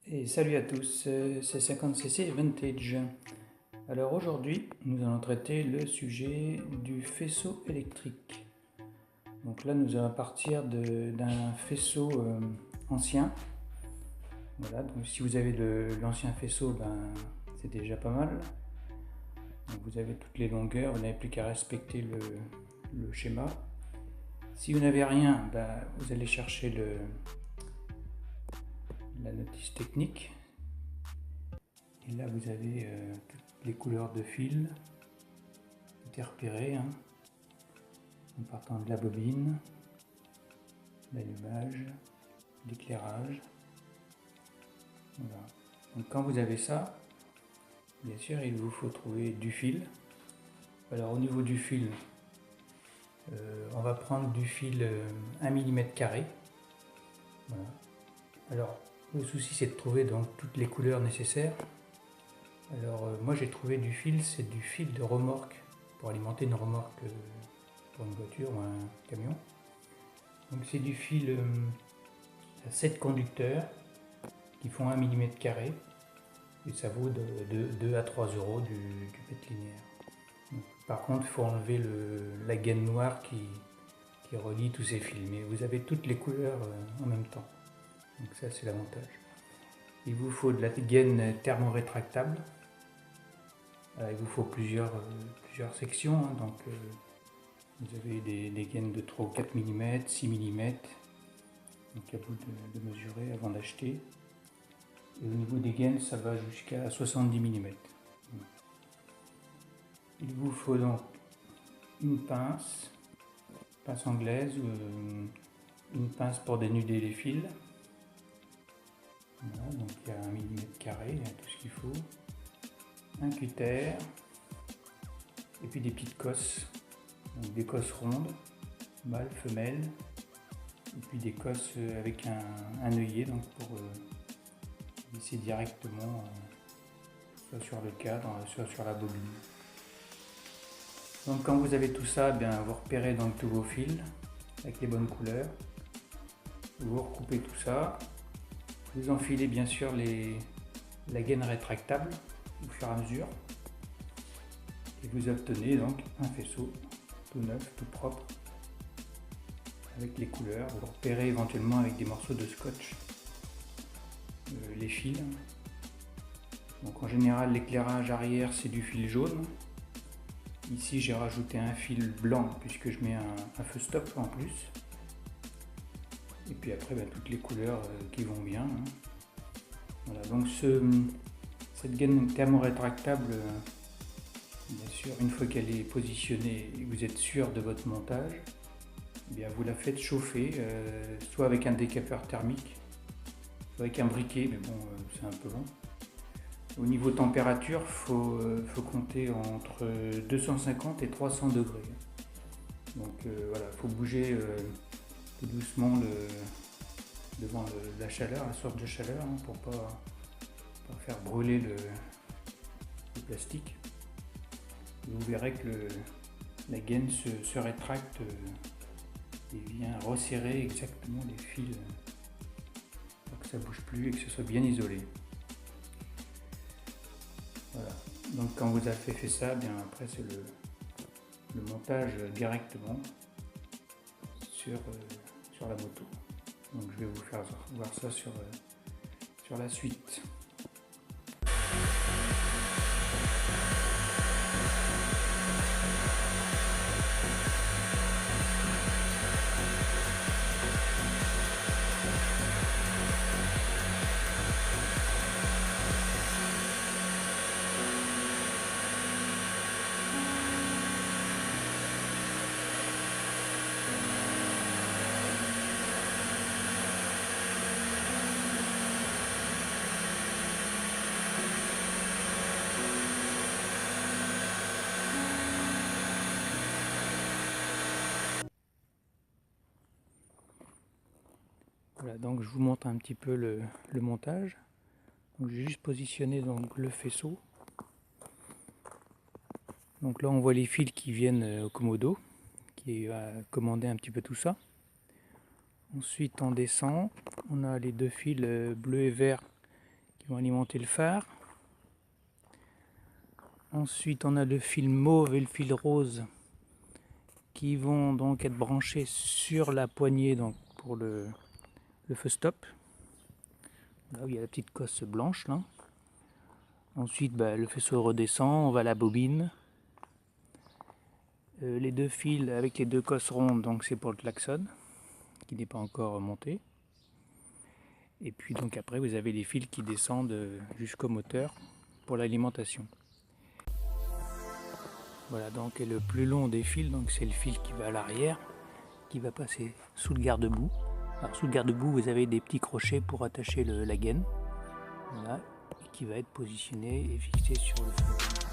Et salut à tous, c'est 50cc Vintage. Alors aujourd'hui, nous allons traiter le sujet du faisceau électrique. Donc là, nous allons partir d'un faisceau ancien. Voilà, donc si vous avez l'ancien faisceau, c'est déjà pas mal. Donc vous avez toutes les longueurs, vous n'avez plus qu'à respecter le schéma. Si vous n'avez rien, vous allez chercher la notice technique. Et là, vous avez toutes les couleurs de fil, tout est repéré, hein, en partant de la bobine, l'allumage, l'éclairage. Voilà. Donc quand vous avez ça, bien sûr, il vous faut trouver du fil. Alors au niveau du fil, on va prendre du fil 1 mm². Voilà. Alors le souci, c'est de trouver donc toutes les couleurs nécessaires. Alors moi j'ai trouvé du fil, c'est du fil de remorque pour alimenter une remorque pour une voiture ou un camion. Donc c'est du fil à 7 conducteurs qui font 1 mm² et ça vaut de 2 à 3 euros du mètre linéaire. Donc, par contre, il faut enlever la gaine noire qui relie tous ces fils, mais vous avez toutes les couleurs en même temps. Donc ça, c'est l'avantage. Il vous faut de la gaine thermorétractable. Il vous faut plusieurs sections, hein, donc vous avez des gaines de 3 ou 4 mm, 6 mm, donc à vous de mesurer avant d'acheter. Et au niveau des gaines, ça va jusqu'à 70 mm. Il vous faut donc une pince anglaise ou une pince pour dénuder les fils. Voilà, donc il y a 1 mm², il y a tout ce qu'il faut. Un cutter, et puis des petites cosses, donc des cosses rondes, mâle, femelle, et puis des cosses avec un œillet, donc pour visser directement soit sur le cadre, soit sur la bobine. Donc quand vous avez tout ça, vous repérez donc tous vos fils avec les bonnes couleurs. Vous recoupez tout ça. Vous enfilez bien sûr la gaine rétractable au fur et à mesure. Et vous obtenez donc un faisceau tout neuf, tout propre, avec les couleurs. Vous repérez éventuellement avec des morceaux de scotch les fils. Donc en général, l'éclairage arrière, c'est du fil jaune. Ici, j'ai rajouté un fil blanc puisque je mets un feu stop en plus. Et puis après, toutes les couleurs qui vont bien. Hein. Voilà, donc cette gaine thermorétractable, bien sûr, une fois qu'elle est positionnée et que vous êtes sûr de votre montage, vous la faites chauffer, soit avec un décapeur thermique, soit avec un briquet, mais bon, c'est un peu long. Au niveau température, il faut compter entre 250 et 300 degrés. Donc voilà, il faut bouger tout doucement devant la chaleur, la source de chaleur, hein, pour ne pas faire brûler le plastique. Et vous verrez que la gaine se rétracte et vient resserrer exactement les fils pour que ça ne bouge plus et que ce soit bien isolé. Voilà. Donc quand vous avez fait ça, après c'est le montage directement sur la moto. Donc je vais vous faire voir ça sur la suite. Voilà, donc je vous montre un petit peu le montage. J'ai juste positionné donc le faisceau. Donc là on voit les fils qui viennent au commodo, qui va commander un petit peu tout ça. Ensuite on descend, on a les deux fils bleu et vert qui vont alimenter le phare. Ensuite, on a le fil mauve et le fil rose qui vont donc être branchés sur la poignée donc pour le feu stop. Là où il y a la petite cosse blanche là. Ensuite, le faisceau redescend, on va à la bobine. Les deux fils avec les deux cosses rondes, donc c'est pour le klaxon qui n'est pas encore monté. Et puis donc après vous avez les fils qui descendent jusqu'au moteur pour l'alimentation. Voilà, donc le plus long des fils, donc c'est le fil qui va à l'arrière, qui va passer sous le garde-boue. Alors sous le garde-boue vous avez des petits crochets pour attacher la gaine, voilà, et qui va être positionné et fixé sur le feu.